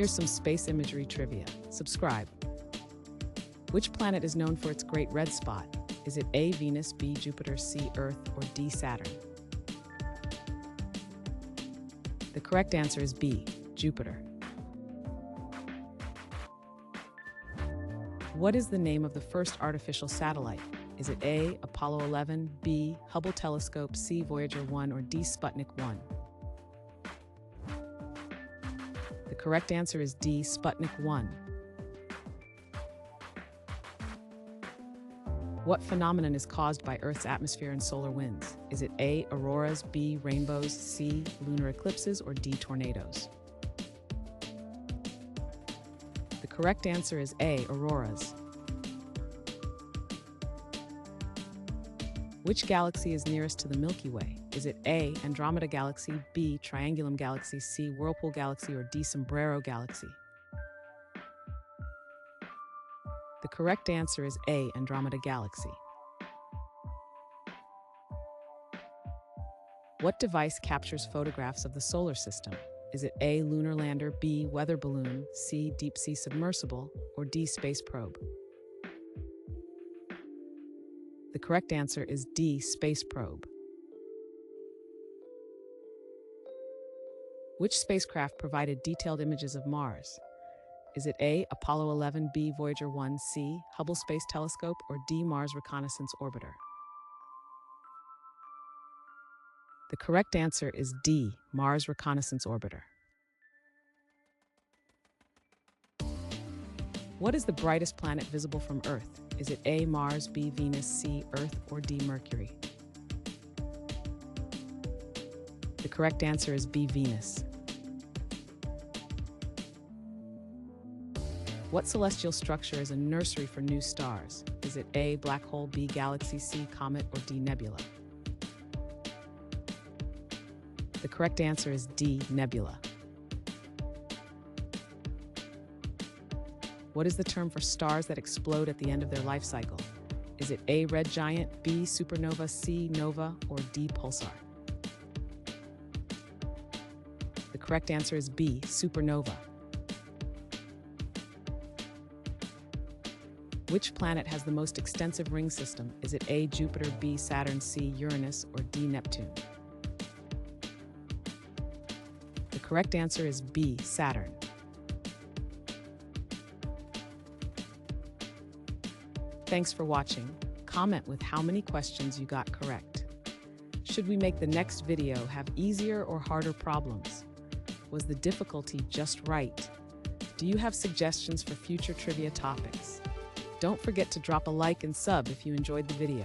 Here's some space imagery trivia. Subscribe. Which planet is known for its great red spot? Is it A, Venus, B, Jupiter, C, Earth, or D, Saturn? The correct answer is B, Jupiter. What is the name of the first artificial satellite? Is it A, Apollo 11, B, Hubble telescope, C, Voyager 1, or D, Sputnik 1? The correct answer is D, Sputnik 1. What phenomenon is caused by Earth's atmosphere and solar winds? Is it A, auroras, B, rainbows, C, lunar eclipses, or D, tornadoes? The correct answer is A, auroras. Which galaxy is nearest to the Milky Way? Is it A, Andromeda Galaxy, B, Triangulum Galaxy, C, Whirlpool Galaxy, or D, Sombrero Galaxy? The correct answer is A, Andromeda Galaxy. What device captures photographs of the solar system? Is it A, lunar lander, B, weather balloon, C, deep sea submersible, or D, space probe? The correct answer is D, space probe. Which spacecraft provided detailed images of Mars? Is it A, Apollo 11, B, Voyager 1, C, Hubble Space Telescope, or D, Mars Reconnaissance Orbiter? The correct answer is D, Mars Reconnaissance Orbiter. What is the brightest planet visible from Earth? Is it A, Mars, B, Venus, C, Earth, or D, Mercury? The correct answer is B, Venus. What celestial structure is a nursery for new stars? Is it A, black hole, B, galaxy, C, comet, or D, nebula? The correct answer is D, nebula. What is the term for stars that explode at the end of their life cycle? Is it A, red giant, B, supernova, C, nova, or D, pulsar? The correct answer is B, supernova. Which planet has the most extensive ring system? Is it A, Jupiter, B, Saturn, C, Uranus, or D, Neptune? The correct answer is B, Saturn. Thanks for watching. Comment with how many questions you got correct. Should we make the next video have easier or harder problems? Was the difficulty just right? Do you have suggestions for future trivia topics? Don't forget to drop a like and sub if you enjoyed the video.